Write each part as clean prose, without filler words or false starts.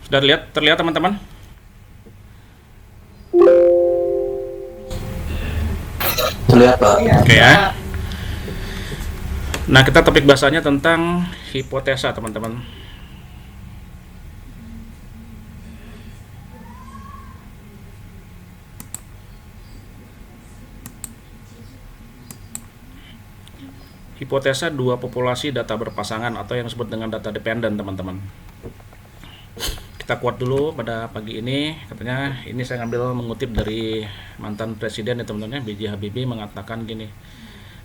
Sudah terlihat teman-teman? Terlihat Pak. Oke ya. Nah, kita topik bahasanya tentang hipotesa, teman-teman. Hipotesa dua populasi data berpasangan atau yang disebut dengan data dependent, teman-teman. Kita kuat dulu pada pagi ini. Katanya ini saya ngambil mengutip dari mantan presiden ya teman-teman, B.J. Habibie mengatakan gini,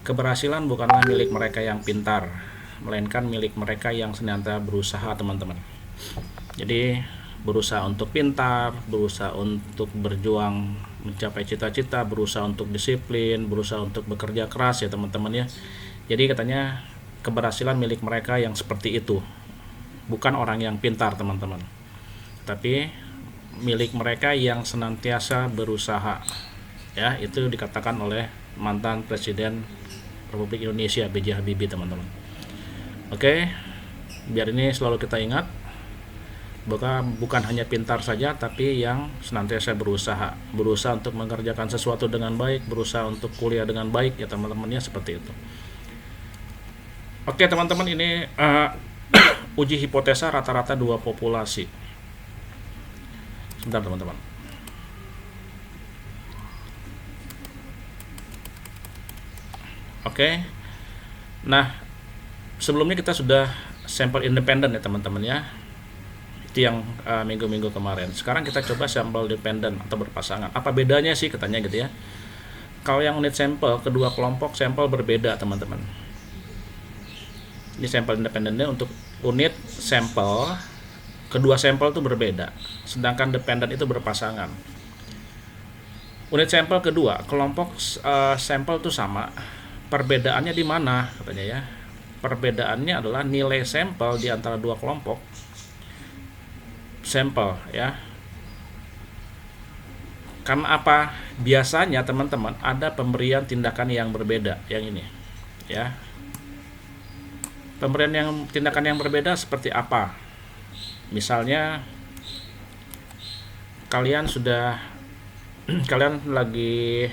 keberhasilan bukanlah milik mereka yang pintar, melainkan milik mereka yang senantiasa berusaha, teman-teman. Jadi berusaha untuk pintar, berusaha untuk berjuang mencapai cita-cita, berusaha untuk disiplin, berusaha untuk bekerja keras ya teman-teman ya. Jadi katanya keberhasilan milik mereka yang seperti itu, bukan orang yang pintar teman-teman, tapi milik mereka yang senantiasa berusaha. Ya, itu dikatakan oleh mantan Presiden Republik Indonesia B.J. Habibie, teman-teman. Oke, biar ini selalu kita ingat, bukan hanya pintar saja, tapi yang senantiasa berusaha untuk mengerjakan sesuatu dengan baik, berusaha untuk kuliah dengan baik ya teman-temannya, seperti itu. Oke teman-teman, ini uji hipotesa rata-rata dua populasi. Sebentar teman-teman. Oke. Nah, sebelumnya kita sudah sampel independen ya teman-teman ya. Itu yang minggu-minggu kemarin. Sekarang kita coba sampel dependen atau berpasangan. Apa bedanya sih katanya gitu ya. Kalau yang unit sampel, kedua kelompok sampel berbeda teman-teman. Ini sampel independennya untuk unit sampel, kedua sampel itu berbeda, sedangkan dependen itu berpasangan. Unit sampel kedua, kelompok sampel itu sama. Perbedaannya di mana katanya ya? Perbedaannya adalah nilai sampel di antara dua kelompok sampel ya. Karena apa? Biasanya teman-teman ada pemberian tindakan yang berbeda, yang ini ya. Pemberian tindakan yang berbeda seperti apa? Misalnya kalian lagi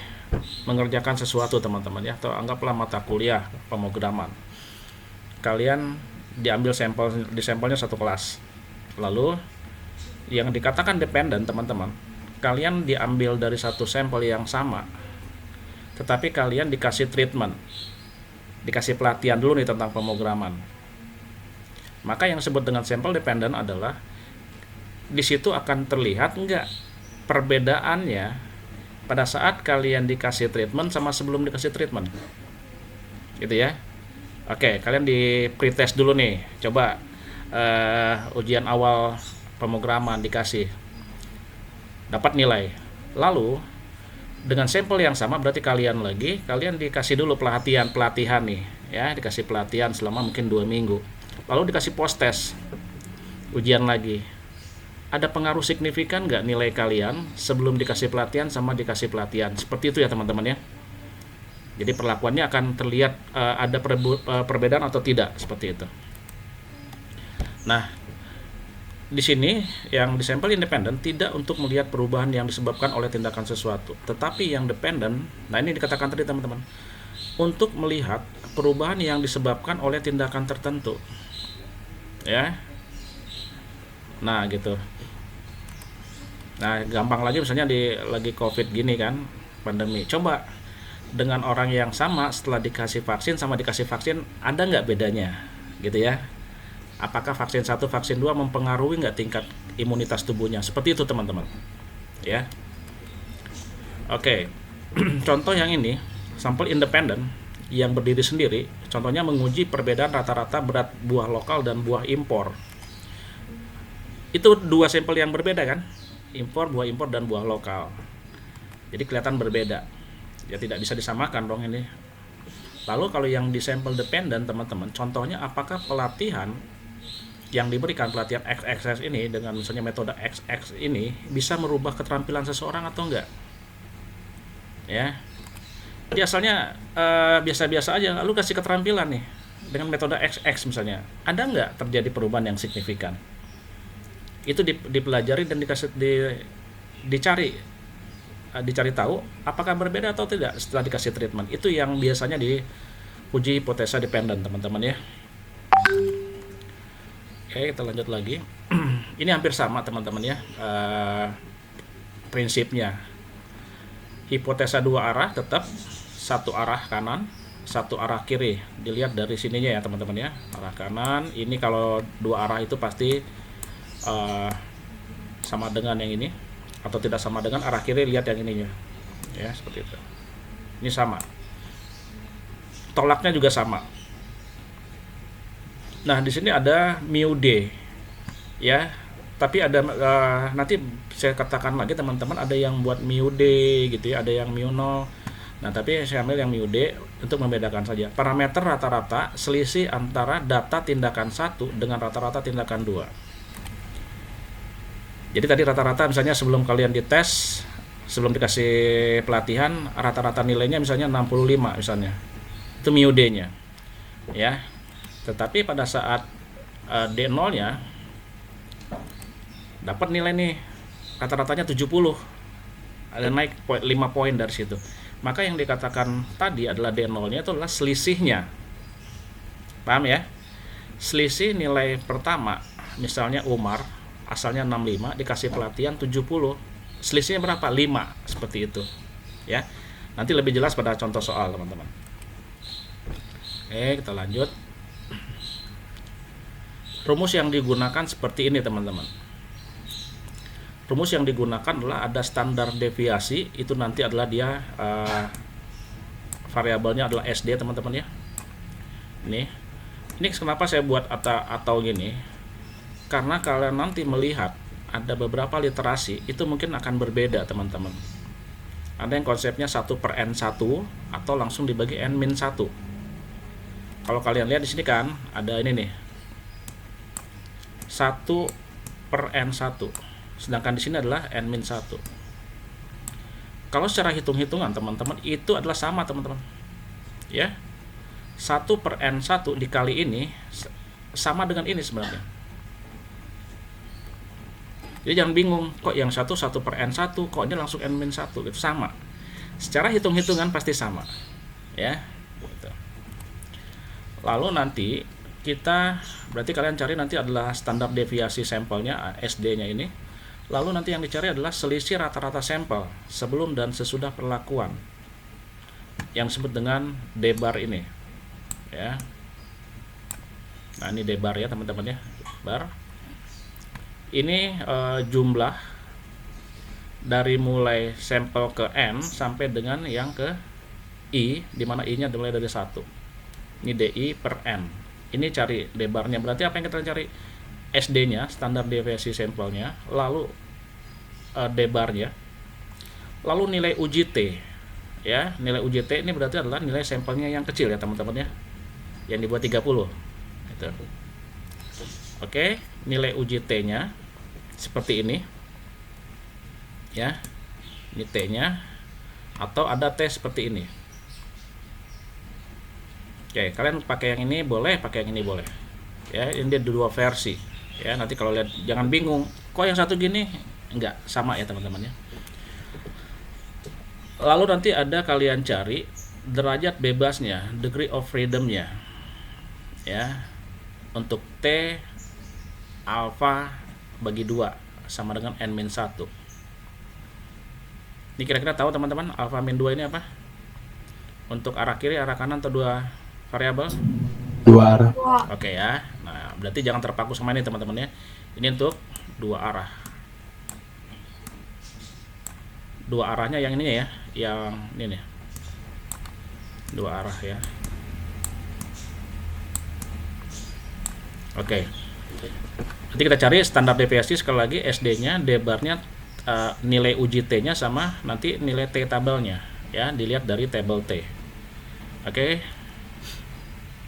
mengerjakan sesuatu teman-teman ya, atau anggaplah mata kuliah pemrograman. Kalian di sampelnya satu kelas. Lalu yang dikatakan dependen teman-teman, kalian diambil dari satu sampel yang sama, tetapi kalian dikasih treatment, dikasih pelatihan dulu nih tentang pemrograman. Maka yang disebut dengan sampel dependent adalah di situ akan terlihat enggak perbedaannya pada saat kalian dikasih treatment sama sebelum dikasih treatment. Gitu ya. Oke, kalian di pretest dulu nih. Coba ujian awal pemrograman dikasih. Dapat nilai. Lalu dengan sampel yang sama berarti kalian dikasih dulu pelatihan nih ya, dikasih pelatihan selama mungkin 2 minggu, lalu dikasih post test, ujian lagi. Ada pengaruh signifikan nggak nilai kalian sebelum dikasih pelatihan sama dikasih pelatihan? Seperti itu ya teman-teman ya. Jadi perlakuannya akan terlihat ada perbedaan atau tidak, seperti itu. Nah, di sini yang di sampel independen tidak untuk melihat perubahan yang disebabkan oleh tindakan sesuatu, tetapi yang dependen, nah ini dikatakan tadi teman-teman, untuk melihat perubahan yang disebabkan oleh tindakan tertentu ya. Nah gitu. Nah gampang lagi, misalnya lagi covid gini kan, pandemi, coba dengan orang yang sama setelah dikasih vaksin sama dikasih vaksin, ada nggak bedanya gitu ya. Apakah vaksin 1, vaksin 2 mempengaruhi nggak tingkat imunitas tubuhnya? Seperti itu teman-teman. Ya. Oke. Contoh yang ini, sampel independen yang berdiri sendiri, contohnya menguji perbedaan rata-rata berat buah lokal dan buah impor. Itu dua sampel yang berbeda kan? Buah impor dan buah lokal. Jadi kelihatan berbeda. Ya tidak bisa disamakan dong ini. Lalu kalau yang di sampel dependen teman-teman, contohnya apakah pelatihan yang diberikan, pelatihan XXS ini dengan misalnya metode XX ini bisa merubah keterampilan seseorang atau enggak ya. Jadi asalnya biasa-biasa aja, lalu kasih keterampilan nih dengan metode XX misalnya, ada enggak terjadi perubahan yang signifikan? itu dipelajari dan dicari tahu apakah berbeda atau tidak setelah dikasih treatment. Itu yang biasanya diuji hipotesa dependen, teman-teman ya. Oke, kita lanjut lagi. Ini hampir sama, teman-teman ya, prinsipnya. Hipotesa dua arah tetap satu arah kanan, satu arah kiri. Dilihat dari sininya ya, teman-teman ya. Arah kanan ini kalau dua arah itu pasti sama dengan yang ini, atau tidak sama dengan arah kiri, lihat yang ininya. Ya, seperti itu. Ini sama. Tolaknya juga sama. Nah, di sini ada mu D. Ya. Tapi ada nanti saya katakan lagi, teman-teman, ada yang buat mu D gitu ya, ada yang mu 0. Nah, tapi saya ambil yang mu D untuk membedakan saja. Parameter rata-rata selisih antara data tindakan 1 dengan rata-rata tindakan 2. Jadi tadi rata-rata misalnya sebelum kalian dites, sebelum dikasih pelatihan, rata-rata nilainya misalnya 65 misalnya. Itu mu D-nya. Ya. Tetapi pada saat D0-nya dapat nilai nih rata-ratanya 70. Ada naik 5 poin dari situ. Maka yang dikatakan tadi adalah D0-nya itu adalah selisihnya. Paham ya? Selisih nilai pertama, misalnya Umar asalnya 65, dikasih pelatihan 70. Selisihnya berapa? 5, seperti itu. Ya. Nanti lebih jelas pada contoh soal, teman-teman. Oke, kita lanjut. Rumus yang digunakan seperti ini, teman-teman. Rumus yang digunakan adalah ada standar deviasi, itu nanti adalah dia variabelnya adalah SD, teman-teman ya. Ini kenapa saya buat atau gini? Karena kalian nanti melihat ada beberapa literasi itu mungkin akan berbeda, teman-teman. Ada yang konsepnya 1/n1 atau langsung dibagi n-1. Kalau kalian lihat di sini kan ada ini nih. 1/n1. Sedangkan di sini adalah n-1. Kalau secara hitung-hitungan, teman-teman, itu adalah sama, teman-teman. Ya. 1/n1 dikali ini sama dengan ini sebenarnya. Jadi jangan bingung, kok yang 1/n1, kok ini langsung n-1, itu sama. Secara hitung-hitungan pasti sama. Ya. Gitu. Lalu nanti berarti kalian cari nanti adalah standar deviasi sampelnya, SD-nya ini. Lalu nanti yang dicari adalah selisih rata-rata sampel sebelum dan sesudah perlakuan, yang disebut dengan D-bar ini. Ya. Nah, ini D-bar ya, teman-teman ya. Bar. Ini jumlah dari mulai sampel ke N sampai dengan yang ke I, di mana I-nya dimulai dari 1. Ini DI per N. Ini cari D-barnya. Berarti apa yang kita cari? SD-nya, standar deviasi sampelnya, lalu D-barnya, lalu nilai UJT. Ya, nilai UJT ini berarti adalah nilai sampelnya yang kecil ya, teman-teman ya. Yang dibuat 30. Gitu. Oke, nilai UJT-nya seperti ini. Ya. Ini T-nya, atau ada T seperti ini. Oke, kalian pakai yang ini boleh, pakai yang ini boleh. Ya, ini ada dua versi. Ya, nanti kalau lihat jangan bingung, kok yang satu gini? Enggak, sama ya, teman-teman ya. Lalu nanti ada kalian cari derajat bebasnya, degree of freedom-nya. Ya. Untuk T alfa bagi 2 sama dengan n-1. Ini kira-kira tahu, teman-teman, alfa min 2 ini apa? Untuk arah kiri, arah kanan, atau dua variabel? Dua arah. Oke ya. Nah, berarti jangan terpaku sama ini, teman-teman ya. Ini untuk dua arah. Dua arahnya yang ini ya, yang ini nih. Dua arah ya. Oke. Nanti kita cari standar deviasi sekali lagi, SD-nya, D-barnya, nilai UJT-nya sama nanti nilai T tabelnya ya, dilihat dari tabel T. Oke.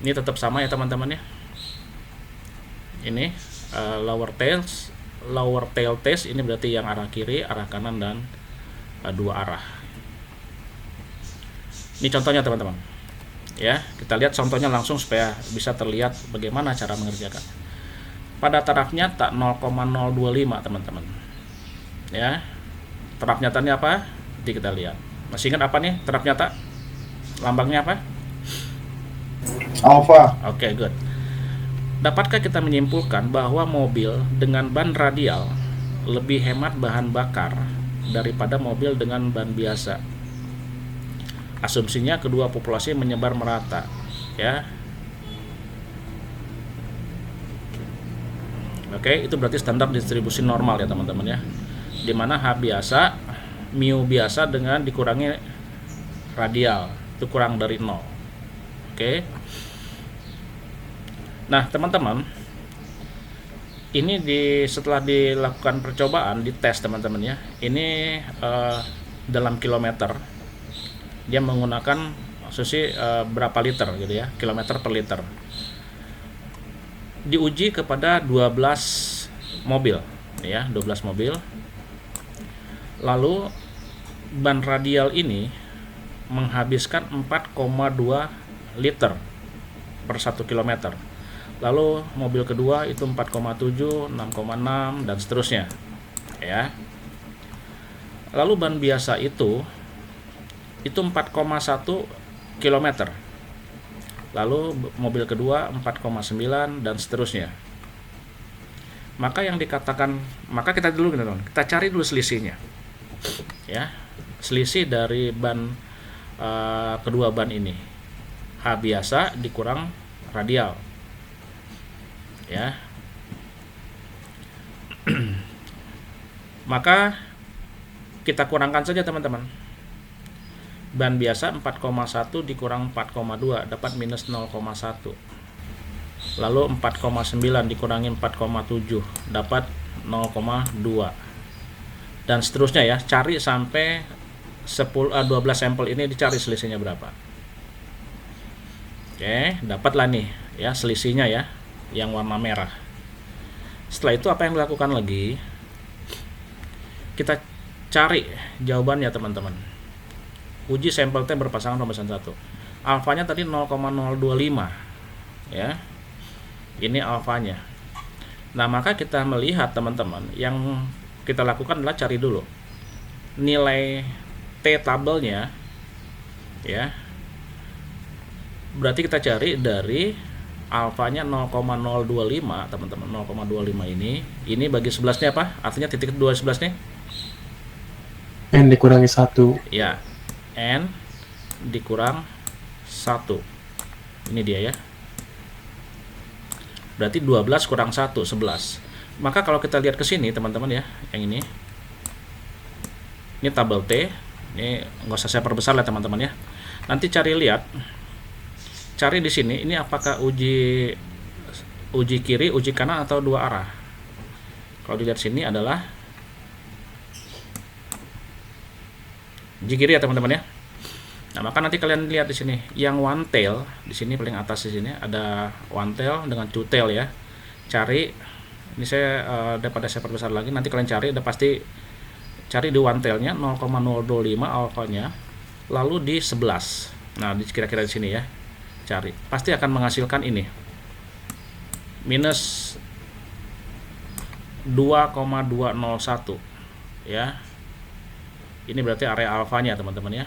Ini tetap sama ya, teman-teman ya. Ini lower tail test ini berarti yang arah kiri, arah kanan, dan dua arah. Ini contohnya, teman-teman. Ya, kita lihat contohnya langsung supaya bisa terlihat bagaimana cara mengerjakan. pada taraf nyata 0,025 teman-teman. Ya, taraf nyatanya apa? Nanti kita lihat. Masih ingat apa nih taraf nyata? Lambangnya apa? Alfa. Oke, good. Dapatkah kita menyimpulkan bahwa mobil dengan ban radial lebih hemat bahan bakar daripada mobil dengan ban biasa? Asumsinya kedua populasi menyebar merata, ya. Oke, itu berarti standar distribusi normal ya teman-teman ya. Dimana H biasa, mu biasa dengan dikurangi radial, itu kurang dari 0. Oke. Nah teman-teman, ini setelah dilakukan percobaan, dites teman-teman ya, ini dalam kilometer, dia menggunakan asumsi berapa liter gitu ya, kilometer per liter. Diuji kepada 12 mobil ya, 12 mobil. Lalu ban radial ini menghabiskan 4,2 liter per 1 kilometer. Lalu mobil kedua itu 4,7, 6,6 dan seterusnya ya. Lalu ban biasa itu 4,1 kilometer. Lalu mobil kedua 4,9 dan seterusnya. Maka yang dikatakan, maka kita dulu kita cari dulu selisihnya. Ya. Selisih dari ban kedua ban ini. H biasa dikurang radial. Ya. Maka kita kurangkan saja teman-teman. Ban biasa 4,1 dikurang 4,2 dapat minus 0,1. Lalu 4,9 dikurangi 4,7 dapat 0,2. Dan seterusnya ya, cari sampai 12 sampel ini, dicari selisihnya berapa. Oke, dapatlah nih ya selisihnya ya, yang warna merah. Setelah itu apa yang dilakukan lagi? Kita cari jawabannya teman-teman. Uji sampel T berpasangan pembahasan 1. Alfanya tadi 0,025 ya. Ini alfanya. Nah, maka kita melihat teman-teman, yang kita lakukan adalah cari dulu nilai T tabelnya ya. Berarti kita cari dari alfanya 0,025 teman-teman. 0,25 ini bagi 11-nya apa? Artinya titik 2 11 nih. N dikurangi 1. Ya. N dikurang 1. Ini dia ya. Berarti 12 kurang 1, 11. Maka kalau kita lihat ke sini teman-teman ya, yang ini. Ini tabel T. Ini nggak usah saya perbesar lah teman-teman ya. Nanti cari di sini, ini apakah uji kiri, uji kanan atau dua arah. Kalau dilihat sini adalah uji kiri ya teman-teman ya. Nah, maka nanti kalian lihat di sini, yang one tail di sini paling atas di sini ada one tail dengan two tail ya. Cari, ini saya daripada saya perbesar lagi, nanti kalian cari, udah pasti cari di one tailnya 0,025 alfanya, lalu di 11. Nah, kira-kira di sini ya. Cari. Pasti akan menghasilkan ini. Minus 2,201 ya. Ini berarti area alfanya teman-teman ya.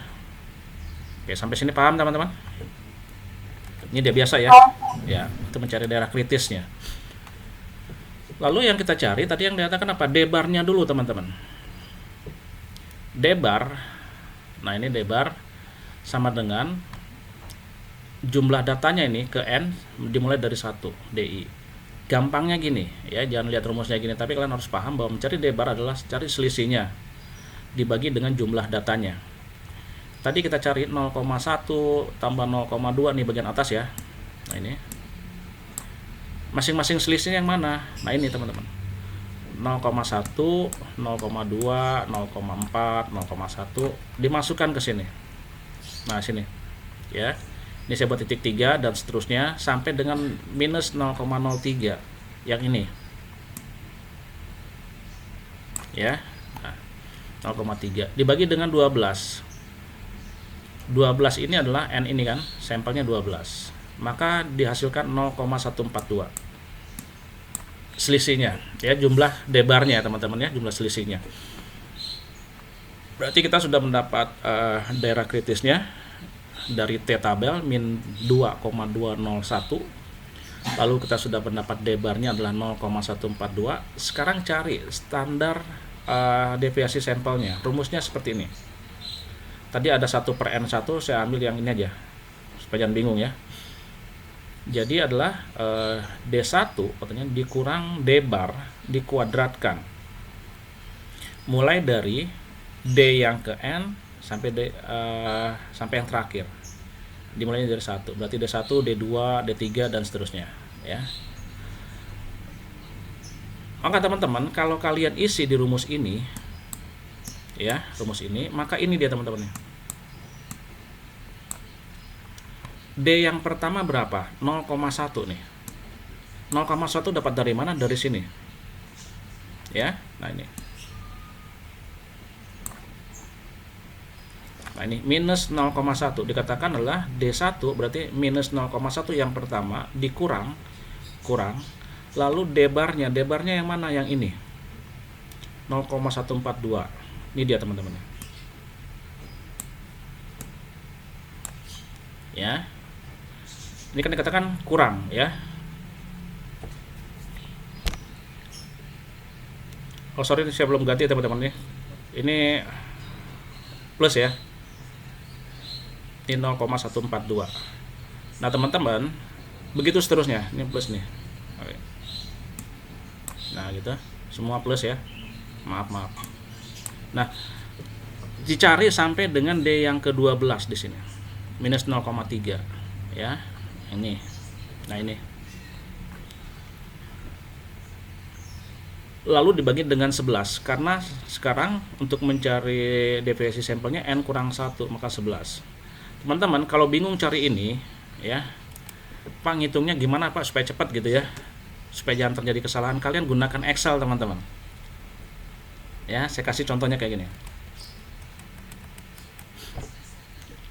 Oke, sampai sini paham teman-teman? Ini dia biasa ya. Ya, itu mencari daerah kritisnya. Lalu yang kita cari tadi yang dikatakan apa? D-barnya dulu teman-teman. D-bar. Nah, ini D-bar sama dengan jumlah datanya ini ke N dimulai dari 1 DI. Gampangnya gini ya, jangan lihat rumusnya gini, tapi kalian harus paham bahwa mencari D-bar adalah cari selisihnya dibagi dengan jumlah datanya. Tadi kita cari 0,1 tambah 0,2 nih bagian atas ya. Nah, ini masing-masing selisihnya yang mana? Nah, ini teman-teman. 0,1, 0,2, 0,4, 0,1 dimasukkan ke sini. Nah, sini. Ya. Ini saya buat titik 3 dan seterusnya sampai dengan minus 0,03 yang ini. Ya. Nah, 0,3 dibagi dengan 12. 12 ini adalah N ini kan, sampelnya 12. Maka dihasilkan 0,142. selisihnya ya, jumlah D-barnya teman-teman ya, jumlah selisihnya. Berarti kita sudah mendapat daerah kritisnya dari T tabel min 2,201. Lalu kita sudah mendapat D-barnya adalah 0,142. Sekarang cari standar deviasi sampelnya. Rumusnya seperti ini. Tadi ada 1/N1, saya ambil yang ini aja supaya jangan bingung ya. Jadi adalah D1 katanya dikurang D-bar dikuadratkan. Mulai dari D yang ke N sampai sampai yang terakhir. Dimulai dari 1. Berarti D1, D2, D3 dan seterusnya ya. Maka teman-teman, kalau kalian isi di rumus ini ya, rumus ini, maka ini dia teman-teman. D yang pertama berapa? 0,1 nih. 0,1 dapat dari mana? Dari sini. Ya. Nah, ini. Nah, ini minus 0,1 dikatakan adalah D1 berarti minus 0,1 yang pertama dikurang lalu D-barnya yang mana? Yang ini. 0,142. Ini dia teman-teman. Ya. Ini kan dikatakan kurang ya. Oh sorry, saya belum ganti teman-teman nih. Ini plus ya. Ini 0,142. Nah teman-teman, begitu seterusnya. Ini plus nih. Oke. Nah gitu, semua plus ya. Maaf. Nah, dicari sampai dengan D yang ke-12 di sini. Minus 0,3 ya. Ini. Nah, ini. Lalu dibagi dengan 11 karena sekarang untuk mencari deviasi sampelnya N kurang 1 maka 11. Teman-teman, kalau bingung cari ini ya, Pak ngitungnya gimana Pak supaya cepat gitu ya. Supaya jangan terjadi kesalahan, kalian gunakan Excel teman-teman. Ya, saya kasih contohnya kayak gini.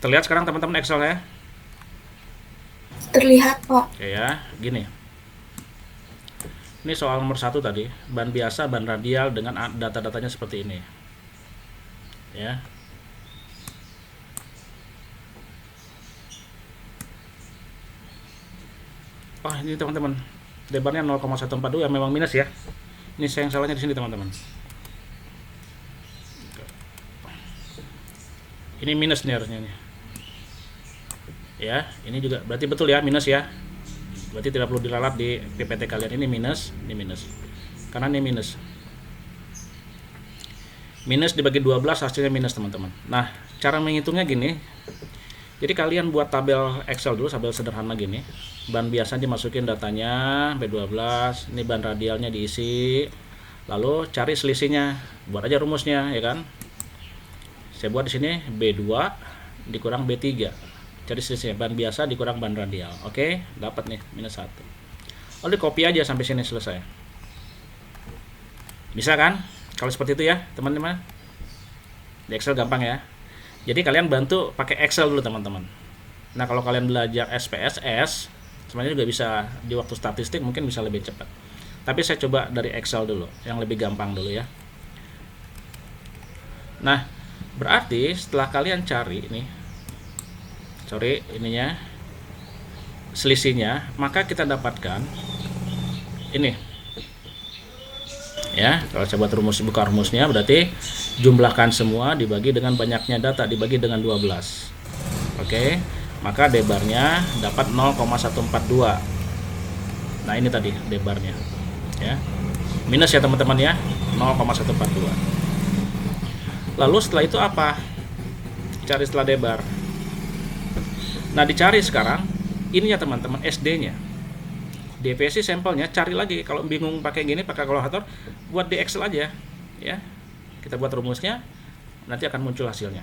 Terlihat sekarang teman-teman Excel ya? Terlihat, Pak. Oke ya, gini. Ini soal nomor 1 tadi, ban biasa, ban radial dengan data-datanya seperti ini. Ya. Oh, ini teman-teman. D-barnya 0,142 yang memang minus ya. Ini saya yang salahnya di sini teman-teman. Ini minus nih harusnya nih. Ya, ini juga berarti betul ya, minus ya. Berarti tidak perlu diralat di PPT kalian. Ini minus. Karena ini minus. Minus dibagi 12 hasilnya minus teman-teman. Nah, cara menghitungnya gini. Jadi kalian buat tabel Excel dulu, tabel sederhana gini. Ban biasa dimasukin datanya B12, ini ban radialnya diisi. Lalu cari selisihnya. Buat aja rumusnya ya kan. Saya buat di sini B2 dikurang B3. Cari selisihnya, ban biasa dikurang ban radial. Oke, dapat nih minus 1. Lalu copy aja sampai sini selesai. Bisa kan? Kalau seperti itu ya, teman-teman. Di Excel gampang ya. Jadi kalian bantu pakai Excel dulu, teman-teman. Nah, kalau kalian belajar SPSS, sebenarnya juga bisa di waktu statistik mungkin bisa lebih cepat. Tapi saya coba dari Excel dulu, yang lebih gampang dulu ya. Nah, berarti setelah kalian cari ini, ininya selisihnya, maka kita dapatkan ini ya. Kalau saya buat rumus, buka rumusnya, berarti jumlahkan semua dibagi dengan banyaknya data dibagi dengan 12. Oke, maka D-barnya dapat 0,142. Nah, ini tadi D-barnya ya. Minus ya teman-teman ya, 0,142. Lalu setelah itu apa? Cari setelah D-bar. Nah, dicari sekarang ini ya teman-teman, SD-nya. Deviasi sampelnya cari lagi. Kalau bingung pakai gini, pakai kalkulator, buat di Excel aja ya. Kita buat rumusnya, nanti akan muncul hasilnya.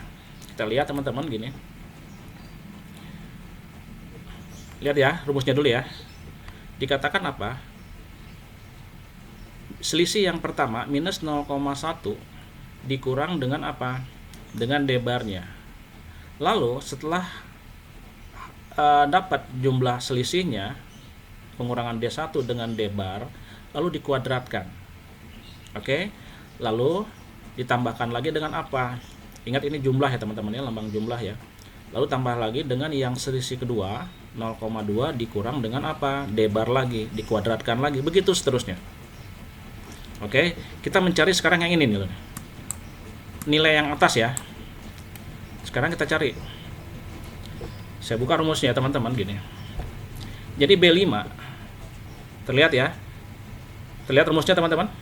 Kita lihat teman-teman gini. Lihat ya, rumusnya dulu ya. Dikatakan apa? Selisih yang pertama minus 0,1 dikurang dengan apa? Dengan D-barnya. Lalu setelah dapat jumlah selisihnya, pengurangan D1 dengan D-bar, lalu dikuadratkan. Oke, lalu ditambahkan lagi dengan apa? Ingat ini jumlah ya teman-teman ya, lambang jumlah ya. Lalu tambah lagi dengan yang selisih kedua 0,2 dikurang dengan apa? D-bar lagi, dikuadratkan lagi, begitu seterusnya. Oke, kita mencari sekarang yang ini nih, nilai yang atas ya. Sekarang kita cari. Saya buka rumusnya teman-teman gini. Jadi B5 terlihat ya? Terlihat rumusnya teman-teman?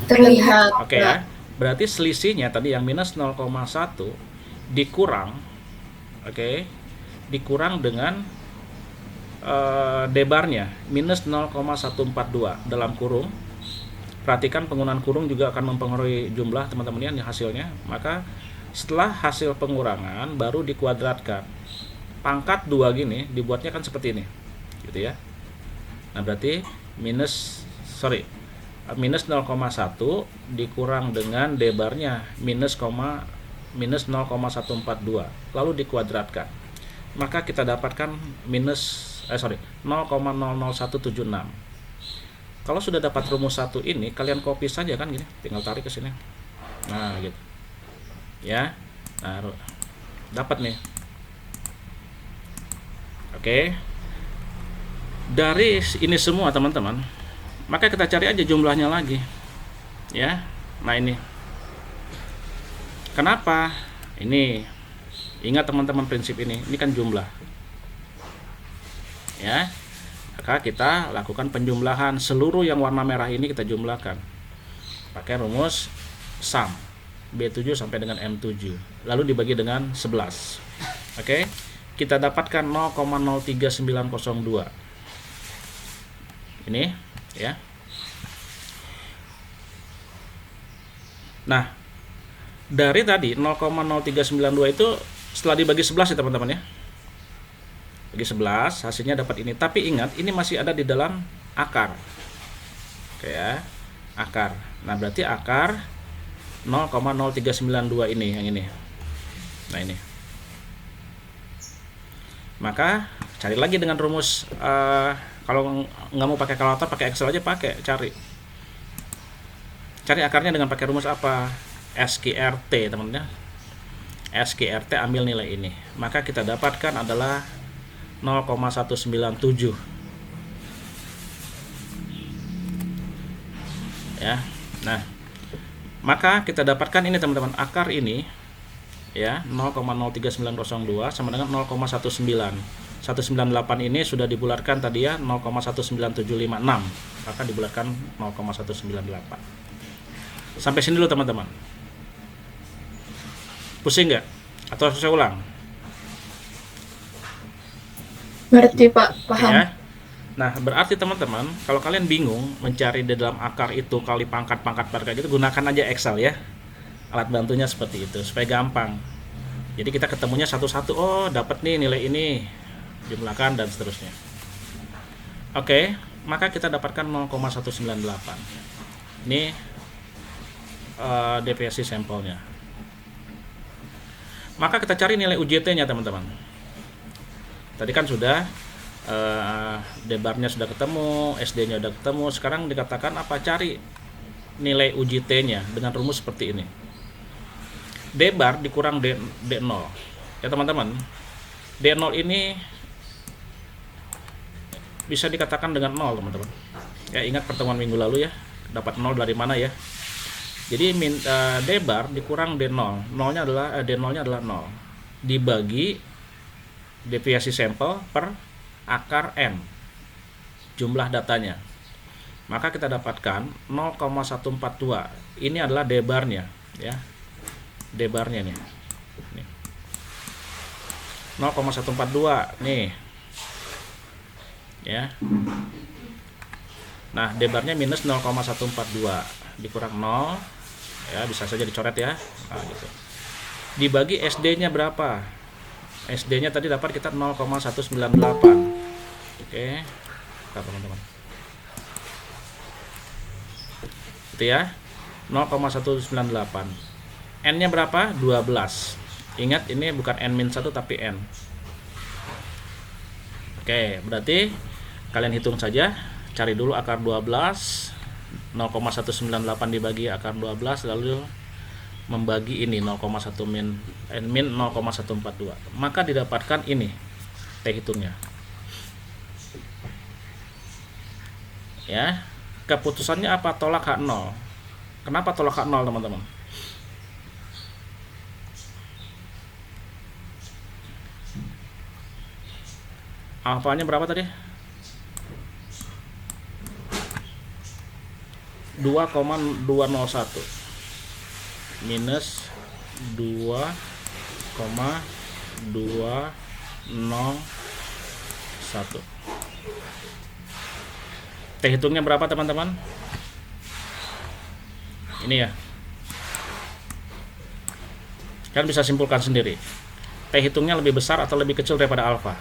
Terlihat. Oke ya. Berarti selisihnya tadi yang minus 0,1 dikurang, oke, dikurang dengan D-barnya minus 0,142 dalam kurung. Perhatikan penggunaan kurung juga akan mempengaruhi jumlah teman-teman ya hasilnya. Maka setelah hasil pengurangan baru dikuadratkan. Pangkat 2 gini dibuatnya kan seperti ini, gitu ya. Nah berarti minus 0,1 dikurang dengan D-barnya minus 0,142 lalu dikuadratkan, maka kita dapatkan 0,00176. Kalau sudah dapat rumus 1 ini, kalian copy saja kan gini, tinggal tarik ke sini. Nah, gitu. Ya. Nah, dapat nih. Oke. Dari ini semua teman-teman, maka kita cari aja jumlahnya lagi. Ya. Nah, ini. Kenapa? Ini. Ingat teman-teman prinsip ini. Ini kan jumlah. Ya. Maka kita lakukan penjumlahan seluruh yang warna merah ini, kita jumlahkan pakai rumus sum B7 sampai dengan M7 lalu dibagi dengan 11. Oke, kita dapatkan 0,03902 ini ya. Nah dari tadi 0,0392 itu setelah dibagi 11 ya teman-teman ya, bagi 11 hasilnya dapat ini. Tapi ingat ini masih ada di dalam akar. Oke ya, akar. Nah berarti akar 0,0392 ini, yang ini. Nah ini. Maka cari lagi dengan rumus, kalau nggak mau pakai kalkulator pakai Excel aja, cari akarnya dengan pakai rumus apa? SQRT teman-teman ya. SQRT ambil nilai ini. Maka kita dapatkan adalah 0,197 ya. Nah maka kita dapatkan ini teman-teman, akar ini ya 0,03902 sama dengan 0,198 ini sudah dibulatkan tadi ya 0,19756, maka dibulatkan 0,198. Sampai sini dulu teman-teman. Pusing nggak? Atau harus saya ulang? Berarti Pak, paham. Ya. Nah, berarti teman-teman, kalau kalian bingung mencari di dalam akar itu kali pangkat kayak gitu, gunakan aja Excel ya. Alat bantunya seperti itu supaya gampang. Jadi kita ketemunya satu-satu, oh dapat nih nilai ini, jumlahkan dan seterusnya. Oke, maka kita dapatkan 0,198. Ini deviasi sampelnya. Maka kita cari nilai UJT-nya teman-teman. Tadi kan sudah D-barnya sudah ketemu, SD-nya sudah ketemu. Sekarang dikatakan apa? Cari nilai UJT-nya dengan rumus seperti ini. D-bar dikurang D0. Ya teman-teman, D0 ini bisa dikatakan dengan 0 teman-teman. Ya ingat pertemuan minggu lalu ya, dapat 0 dari mana ya? Jadi D-bar dikurang D0. D0-nya adalah 0. Dibagi deviasi sampel per akar N, jumlah datanya. Maka kita dapatkan 0,142. Ini adalah D-barnya ya. D-barnya nih. 0,142 nih. Ya. Nah, D-barnya minus 0,142 dikurang 0 ya, bisa saja dicoret ya. Nah, gitu. Dibagi SD-nya berapa? SD-nya tadi dapat kita 0,198. Oke. Kita teman-teman. Itu ya. 0,198. N-nya berapa? 12. Ingat ini bukan N-1 tapi N. Oke, berarti kalian hitung saja cari dulu akar 12, 0,198 dibagi akar 12, lalu membagi ini 0,1 min 0,142, maka didapatkan ini T hitungnya. Ya, keputusannya apa? Tolak H0. Kenapa tolak H0, teman-teman? Alfanya berapa tadi? 2,201 minus 2,201. T hitungnya berapa, teman-teman? Ini ya. Kalian bisa simpulkan sendiri. T hitungnya lebih besar atau lebih kecil daripada alfa?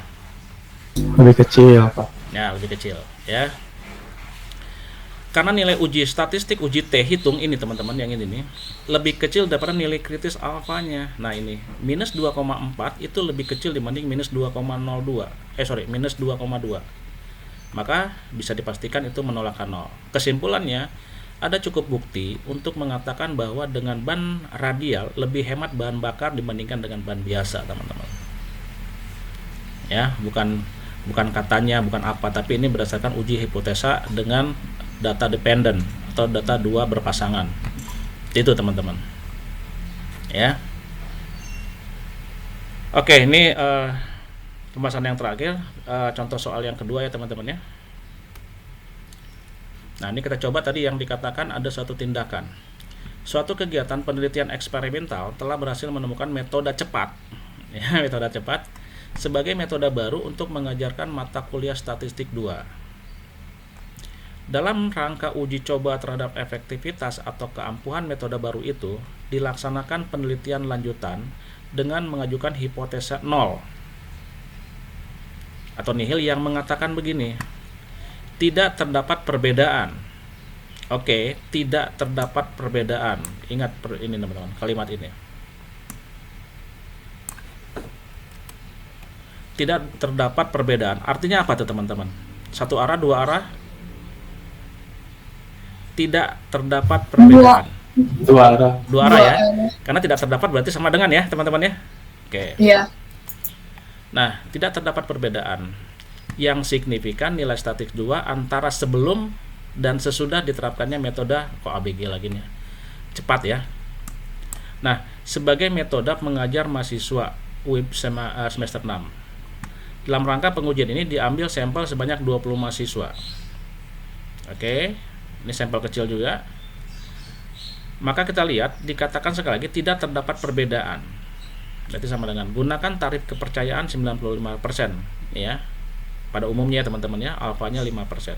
Lebih kecil, Pak. Ya, lebih kecil, ya. Karena nilai uji statistik uji T hitung ini, teman-teman, yang ini nih, lebih kecil daripada nilai kritis alfanya. Nah, ini minus 2,4 itu lebih kecil dibanding minus 2,02. Minus 2,2. Maka bisa dipastikan itu menolak H0. Kesimpulannya, ada cukup bukti untuk mengatakan bahwa dengan ban radial lebih hemat bahan bakar dibandingkan dengan ban biasa, teman-teman. Ya, bukan katanya, bukan apa, tapi ini berdasarkan uji hipotesa dengan data dependent atau data dua berpasangan. Itu, teman-teman. Ya. Oke, ini pembahasan yang terakhir, contoh soal yang kedua ya, teman-teman ya. Nah, ini kita coba tadi yang dikatakan ada suatu tindakan. Suatu kegiatan penelitian eksperimental telah berhasil menemukan metode cepat. Ya, metode cepat sebagai metode baru untuk mengajarkan mata kuliah statistik 2. Dalam rangka uji coba terhadap efektivitas atau keampuhan metode baru itu, dilaksanakan penelitian lanjutan dengan mengajukan hipotesa 0 atau nihil yang mengatakan begini, tidak terdapat perbedaan. Oke, tidak terdapat perbedaan. Ingat ini, teman-teman, kalimat ini. Tidak terdapat perbedaan. Artinya apa tuh, teman-teman? Satu arah, dua arah? Tidak terdapat perbedaan. Dua arah. Dua arah ya. Karena tidak terdapat berarti sama dengan ya, teman-teman ya. Oke. Iya. Nah, tidak terdapat perbedaan yang signifikan nilai statistik 2 antara sebelum dan sesudah diterapkannya metode ABG lagi nih. Cepat ya. Nah, sebagai metode mengajar mahasiswa UIP semester 6. Dalam rangka pengujian ini diambil sampel sebanyak 20 mahasiswa. Oke. Ini sampel kecil juga. Maka kita lihat, dikatakan sekali lagi tidak terdapat perbedaan. Berarti sama dengan gunakan tarif kepercayaan 95% ya. Pada umumnya teman-teman ya, alfanya 5%.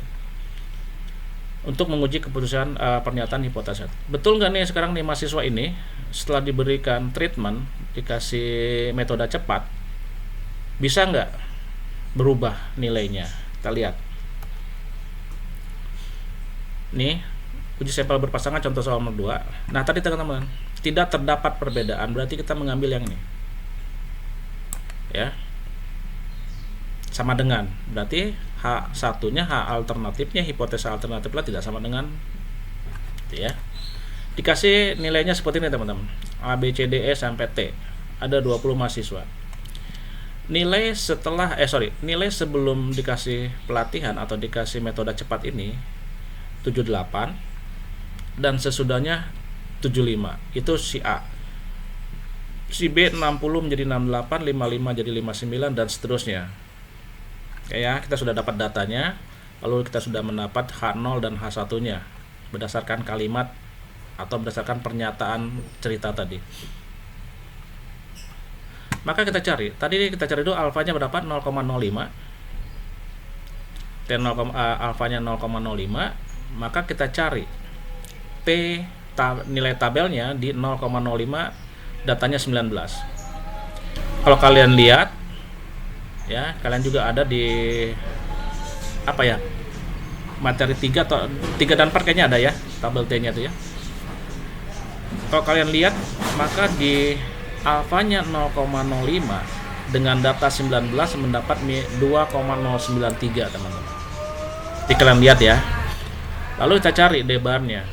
Untuk menguji keputusan pernyataan hipotesa. Betul nggak nih sekarang nih mahasiswa ini setelah diberikan treatment, dikasih metode cepat, bisa nggak berubah nilainya? Kita lihat. Nih, uji sampel berpasangan contoh soal nomor 2. Nah, tadi teman-teman, tidak terdapat perbedaan, berarti kita mengambil yang ini. Ya. Sama dengan, berarti H1-nya, H alternatifnya, hipotesa alternatifnya tidak sama dengan ya. Dikasih nilainya seperti ini, teman-teman. A, B, C, D, E sampai T. Ada 20 mahasiswa. Nilai setelah nilai sebelum dikasih pelatihan atau dikasih metode cepat ini 78 dan sesudahnya 75. Itu si A. Si B 60 menjadi 68, 55 jadi 59 dan seterusnya. Ya, kita sudah dapat datanya, lalu kita sudah mendapat H0 dan H1-nya berdasarkan kalimat atau berdasarkan pernyataan cerita tadi. Maka kita cari. Tadi kita cari dulu alfanya berapa? 0,05. Alfanya 0,05. Maka kita cari nilai tabelnya di 0,05, datanya 19. Kalau kalian lihat ya, kalian juga ada di apa ya, materi 3 atau 3 dan 4 kayaknya ada ya, tabel T-nya itu ya. Kalau kalian lihat, maka di alfanya 0,05 dengan data 19 mendapat 2,093, teman-teman. kalian lihat ya. Lalu kita cari D-bar-nya.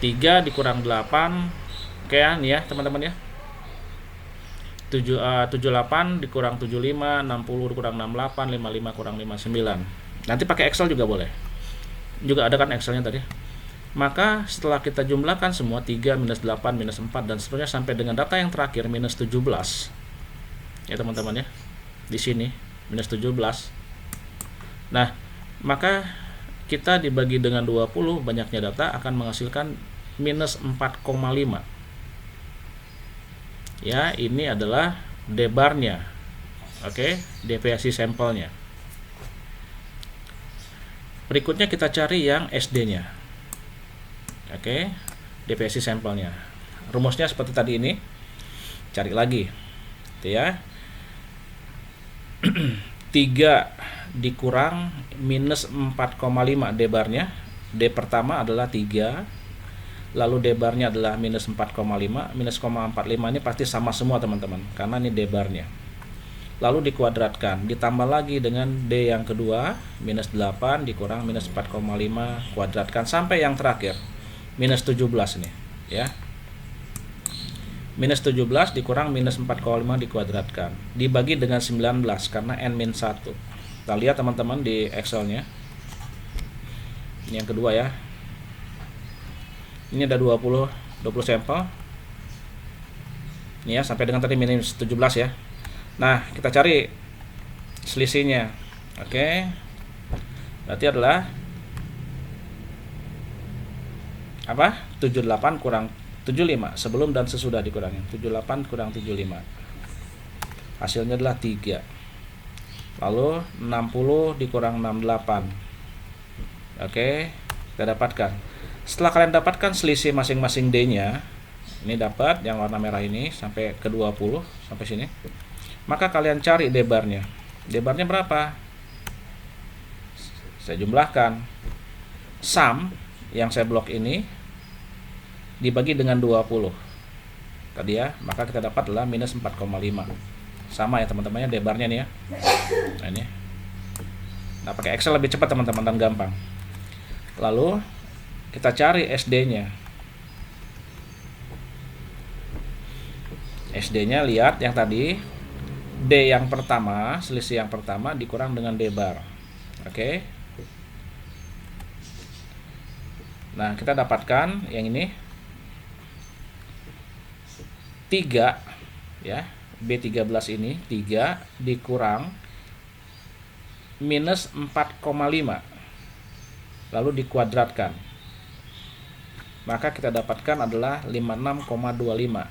3 dikurang 8. Oke ya, nih ya teman-teman ya. 78 dikurang 75, 60 dikurang 68, 55 kurang 59. Nanti pakai Excel juga boleh. Juga ada kan Excelnya tadi. Maka setelah kita jumlahkan semua 3 minus 8 minus 4 dan seterusnya sampai dengan data yang terakhir minus 17. Ya teman-teman ya. Di sini minus 17. Nah, maka kita dibagi dengan 20 banyaknya data akan menghasilkan minus 4,5. Ya, ini adalah D-bar-nya. Oke, deviasi sampelnya. Berikutnya kita cari yang SD-nya. Oke, deviasi sampelnya. Rumusnya seperti tadi ini. Cari lagi. Gitu ya. 3 dikurang minus 4,5 D-bar-nya. D pertama adalah 3. Lalu D-bar-nya adalah minus 4,5. Minus 0,45 ini pasti sama semua teman-teman, karena ini D-bar-nya. Lalu dikuadratkan, ditambah lagi dengan D yang kedua, minus 8 dikurang minus 4,5, kuadratkan sampai yang terakhir, minus 17 nih ya. Minus 17 dikurang minus 4,5 dikuadratkan, dibagi dengan 19 karena N-1. Kita lihat teman-teman di Excel-nya. Ini yang kedua ya. Ini ada 20 sampel. Ini ya, sampai dengan tadi minus 17 ya. Nah, kita cari selisihnya. Oke. Berarti adalah apa? 78 kurang 75, sebelum dan sesudah dikurangin. 78 kurang 75. Hasilnya adalah 3. Lalu 60 dikurang 68. Oke, kita dapatkan. Setelah kalian dapatkan selisih masing-masing D-nya, ini dapat yang warna merah ini sampai ke 20 sampai sini. Maka kalian cari D-bar-nya. D-bar-nya berapa? Saya jumlahkan. Sum yang saya blok ini dibagi dengan 20. Tadi ya, maka kita dapat adalah minus 4,5. Sama ya teman-temannya D-bar-nya nih ya. Nah ini. Nah, pakai Excel lebih cepat teman-teman dan gampang. Lalu kita cari SD-nya. SD-nya lihat yang tadi D yang pertama, selisih yang pertama dikurang dengan D-bar. Oke. Nah, kita dapatkan yang ini 3 ya. B13 ini 3 dikurang minus 4,5. Lalu dikuadratkan. Maka kita dapatkan adalah 56,25.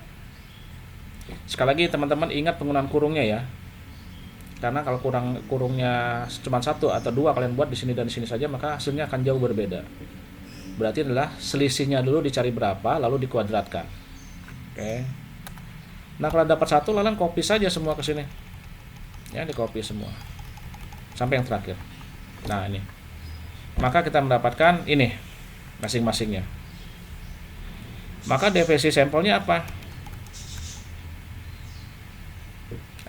Sekali lagi teman-teman ingat penggunaan kurungnya ya. Karena kalau kurungnya cuma 1 atau 2 kalian buat di sini dan di sini saja, maka hasilnya akan jauh berbeda. Berarti adalah selisihnya dulu dicari berapa, lalu dikuadratkan. Oke. Nah, kalau dapat 1, lalu copy saja semua ke sini. Ya, di copy semua. Sampai yang terakhir. Nah, ini. Maka kita mendapatkan ini masing-masingnya. Maka deviasi sampelnya apa?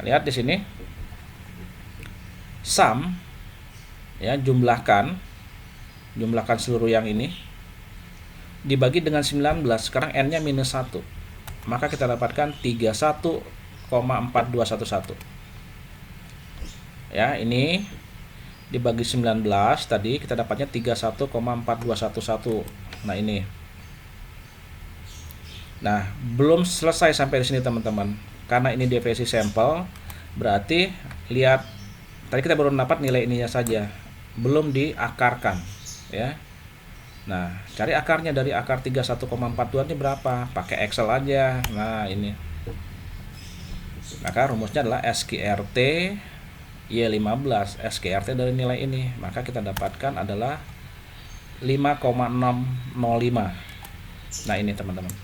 Lihat di sini. Sum ya, jumlahkan seluruh yang ini dibagi dengan 19. Sekarang N-nya minus 1. Maka kita dapatkan 31,4211. Ya, ini dibagi 19 tadi kita dapatnya 31,4211. Nah, ini. Nah, belum selesai sampai di sini teman-teman. Karena ini deviasi sampel, berarti lihat tadi kita baru dapat nilai ininya saja, belum diakarkan, ya. Nah, cari akarnya dari akar 31,42 ini berapa? Pakai Excel aja. Nah, ini. Maka rumusnya adalah SQRT Y15, SQRT dari nilai ini. Maka kita dapatkan adalah 5,605. Nah, ini teman-teman.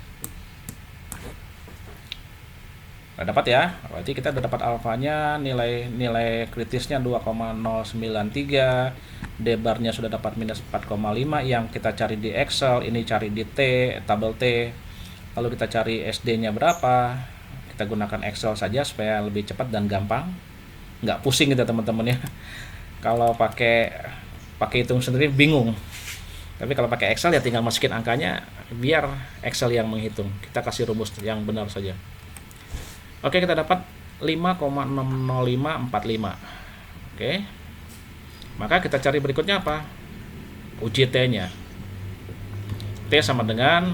Nah, dapat ya. Berarti kita sudah dapat alfanya, nilai kritisnya 2,093. D-bar-nya sudah dapat minus 4,5 yang kita cari di Excel, ini cari di tabel T. Lalu kita cari SD-nya berapa. Kita gunakan Excel saja supaya lebih cepat dan gampang. Nggak pusing kita teman-teman ya. Kalau pakai hitung sendiri bingung. Tapi kalau pakai Excel ya tinggal masukin angkanya, biar Excel yang menghitung. Kita kasih rumus yang benar saja. Oke, kita dapat 5,60545. Oke. Maka kita cari berikutnya apa? Uji T-nya. T sama dengan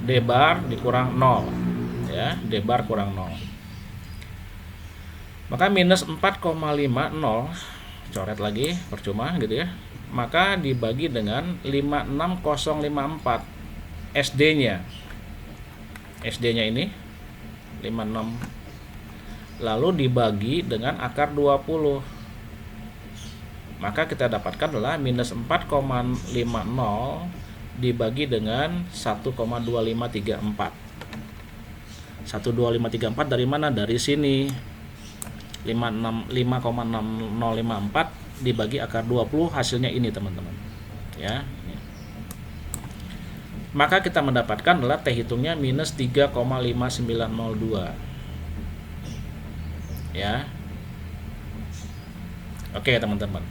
D bar dikurang 0. Ya, D bar kurang 0. Maka minus 4,50, coret lagi, percuma gitu ya. Maka dibagi dengan 56054 SD-nya. SD-nya ini 56. Lalu dibagi dengan akar 20. Maka kita dapatkan adalah minus 4,50 dibagi dengan 1,2534. 12534 dari mana? Dari sini. 5,6054 dibagi akar 20, hasilnya ini teman-teman. Ya. Ini. Maka kita mendapatkan adalah T hitungnya minus 3,5902. Ya. Oke teman-teman.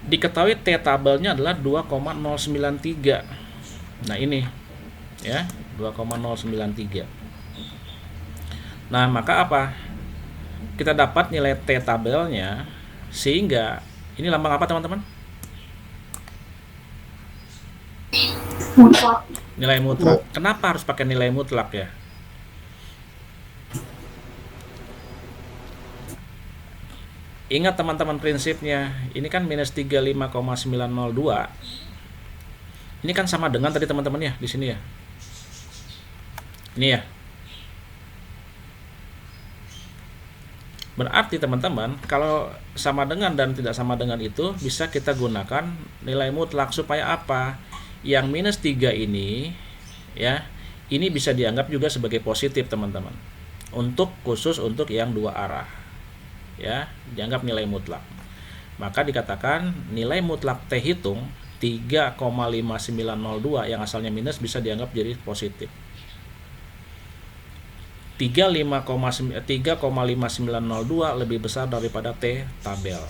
Diketahui T tabelnya adalah 2,093. Nah ini ya, 2,093. Nah, maka apa? Kita dapat nilai T tabelnya, sehingga ini lambang apa teman-teman? Mutlak. Nilai mutlak. Kenapa harus pakai nilai mutlak ya? Ingat teman-teman prinsipnya, ini kan minus 35,902. Ini kan sama dengan tadi teman-teman ya, di sini ya. Ini ya. Berarti teman-teman, kalau sama dengan dan tidak sama dengan itu bisa kita gunakan nilai mutlak supaya apa? Yang minus 3 ini ya, ini bisa dianggap juga sebagai positif teman-teman. Khusus untuk yang dua arah. Ya, dianggap nilai mutlak. Maka dikatakan nilai mutlak T hitung 3,5902 yang asalnya minus bisa dianggap jadi positif. 3,5902 lebih besar daripada T tabel.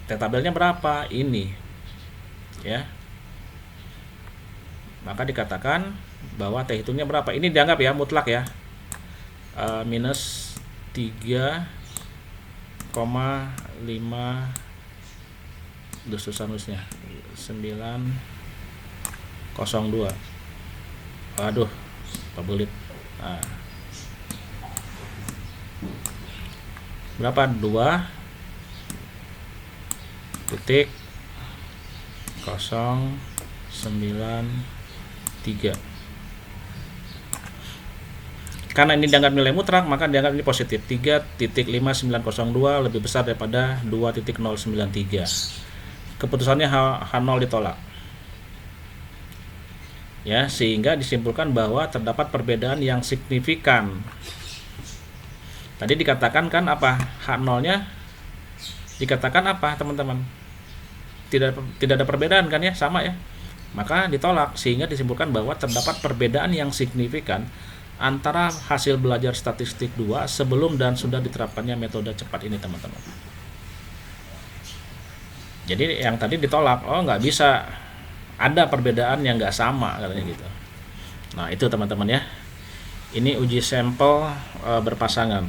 T tabelnya berapa? Ini. Ya. Maka dikatakan bahwa T hitungnya berapa? Ini dianggap ya mutlak ya. Minus 3,5 susah-susahnya 902. Aduh, pebelit. Nah. Berapa? 2,093. Karena ini dianggap nilai mutlak, maka dianggap ini positif. 3,5902 lebih besar daripada 2,093. Keputusannya H0 ditolak. Ya, sehingga disimpulkan bahwa terdapat perbedaan yang signifikan. Tadi dikatakan kan apa? H0-nya dikatakan apa, teman-teman? Tidak ada perbedaan kan ya, sama ya. Maka ditolak sehingga disimpulkan bahwa terdapat perbedaan yang signifikan antara hasil belajar statistik 2 sebelum dan sudah diterapkannya metode cepat ini, teman-teman. Jadi yang tadi ditolak, oh nggak bisa, ada perbedaan yang nggak sama katanya gitu. Nah itu teman-teman ya, ini uji sampel berpasangan.